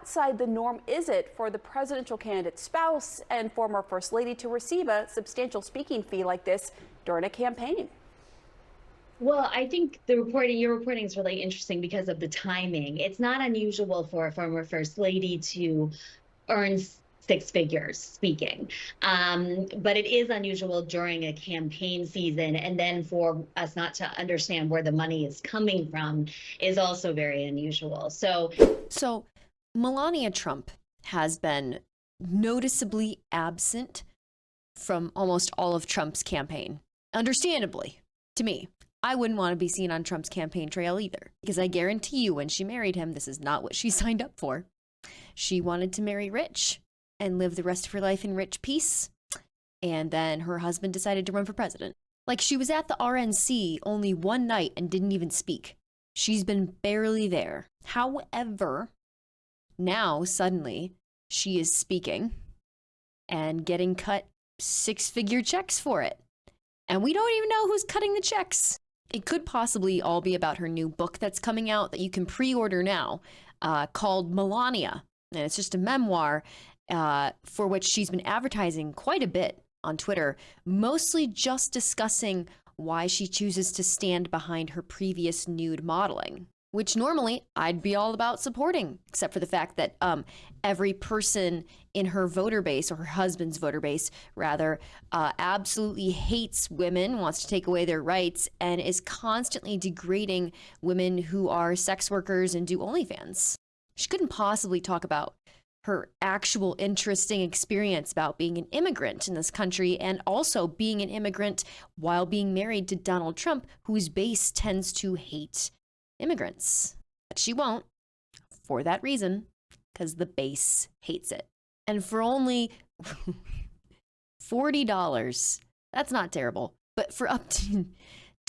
outside the norm is it for the presidential candidate's spouse and former First Lady to receive a substantial speaking fee like this during a campaign? Well, I think your reporting is really interesting because of the timing. It's not unusual for a former First Lady to earn six figures speaking. But it is unusual during a campaign season. And then for us not to understand where the money is coming from is also very unusual. So Melania Trump has been noticeably absent from almost all of Trump's campaign. Understandably, to me. I wouldn't want to be seen on Trump's campaign trail either, because I guarantee you when she married him, this is not what she signed up for. She wanted to marry rich and live the rest of her life in rich peace. And then her husband decided to run for president. Like, she was at the RNC only one night and didn't even speak. She's been barely there. However, now suddenly she is speaking and getting cut six-figure checks for it. And we don't even know who's cutting the checks. It could possibly all be about her new book that's coming out that you can pre-order now, called Melania. And it's just a memoir for which she's been advertising quite a bit on Twitter, mostly just discussing why she chooses to stand behind her previous nude modeling, which normally I'd be all about supporting, except for the fact that every person in her voter base, or her husband's voter base, rather, absolutely hates women, wants to take away their rights, and is constantly degrading women who are sex workers and do OnlyFans. She couldn't possibly talk about her actual interesting experience about being an immigrant in this country, and also being an immigrant while being married to Donald Trump, whose base tends to hate immigrants. But she won't, for that reason, because the base hates it. And for only $40, that's not terrible, but for up to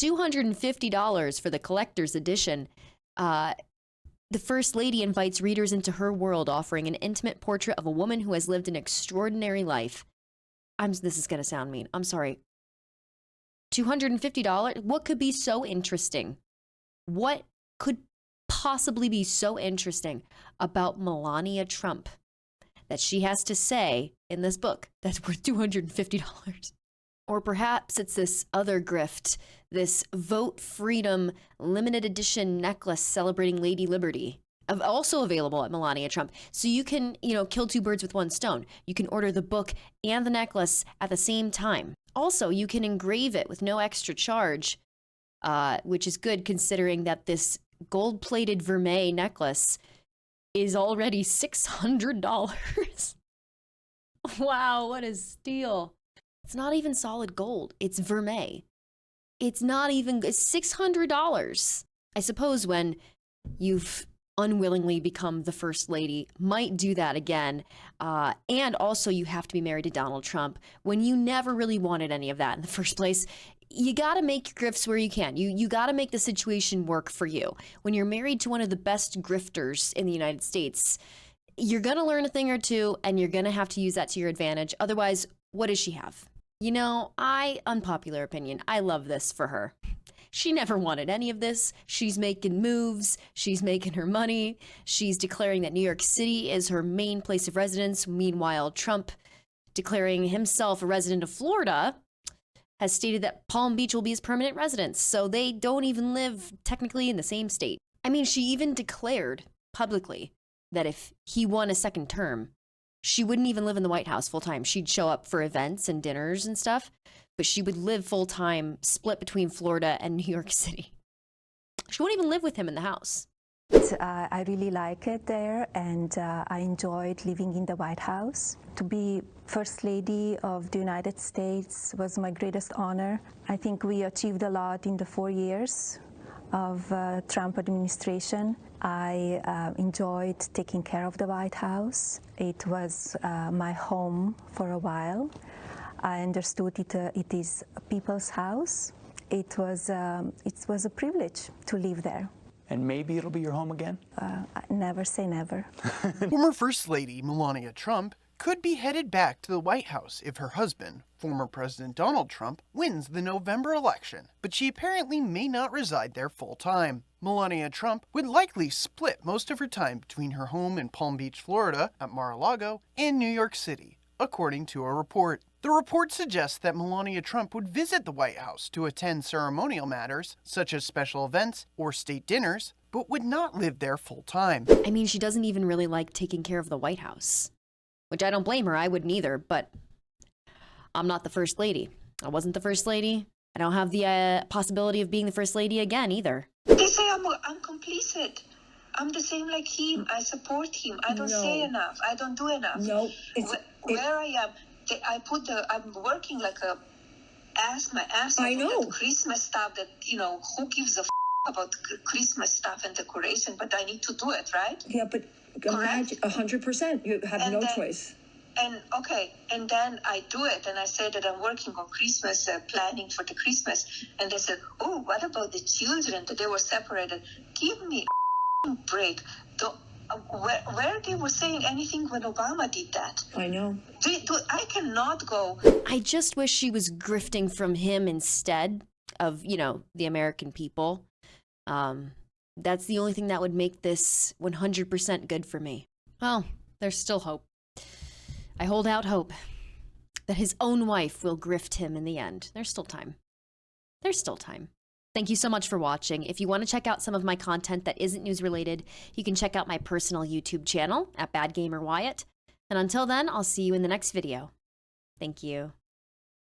$250 for the collector's edition, the First Lady invites readers into her world, offering an intimate portrait of a woman who has lived an extraordinary life. This is going to sound mean. I'm sorry. $250? What could be so interesting? What could possibly be so interesting about Melania Trump that she has to say in this book that's worth $250? Or perhaps it's this other grift, this Vote Freedom limited edition necklace celebrating Lady Liberty, also available at Melania Trump. So you can, kill two birds with one stone. You can order the book and the necklace at the same time. Also, you can engrave it with no extra charge, which is good considering that this gold-plated vermeil necklace is already $600. Wow, what a steal. It's not even solid gold. It's vermeil. It's $600. I suppose when you've unwillingly become the First Lady, might do that again. And also you have to be married to Donald Trump when you never really wanted any of that in the first place. You got to make your grifts where you can. You got to make the situation work for you. When you're married to one of the best grifters in the United States, you're going to learn a thing or two, and you're going to have to use that to your advantage. Otherwise, what does she have? Unpopular opinion, I love this for her. She never wanted any of this. She's making moves. She's making her money. She's declaring that New York City is her main place of residence. Meanwhile, Trump, declaring himself a resident of Florida, has stated that Palm Beach will be his permanent residence. So they don't even live technically in the same state. I mean, she even declared publicly that if he won a second term, she wouldn't even live in the White House full time. She'd show up for events and dinners and stuff, but she would live full time, split between Florida and New York City. She won't even live with him in the house. I really like it there, and I enjoyed living in the White House. To be First Lady of the United States was my greatest honor. I think we achieved a lot in the 4 years of Trump administration. I enjoyed taking care of the White House. It was my home for a while. I understood it is a people's house. It was a privilege to live there. And maybe it'll be your home again? Never say never. Former First Lady Melania Trump could be headed back to the White House if her husband, former President Donald Trump, wins the November election, but she apparently may not reside there full-time. Melania Trump would likely split most of her time between her home in Palm Beach, Florida, at Mar-a-Lago, and New York City, according to a report. The report suggests that Melania Trump would visit the White House to attend ceremonial matters, such as special events or state dinners, but would not live there full-time. I mean, she doesn't even really like taking care of the White House, which I don't blame her. I wouldn't either, but I'm not the first lady. I wasn't the first lady. I don't have the possibility of being the first lady again either. They say I'm complicit. I'm the same like him. I support him. I don't say enough. I don't do enough. No, where I am, I'm working like a my ass off. I know. That Christmas stuff that, who gives a about Christmas stuff and decoration, but I need to do it, right? Yeah, but imagine 100%. You have no choice. And then I do it, and I say that I'm working on Christmas, planning for the Christmas, and they said, "Oh, what about the children that they were separated?" Give me a break. Where they were saying anything when Obama did that? I know. I cannot go. I just wish she was grifting from him instead of, the American people. That's the only thing that would make this 100% good for me. Well, there's still hope. I hold out hope that his own wife will grift him in the end. There's still time. There's still time. Thank you so much for watching. If you want to check out some of my content that isn't news related, you can check out my personal YouTube channel at Bad Gamer Wyatt. And until then, I'll see you in the next video. Thank you.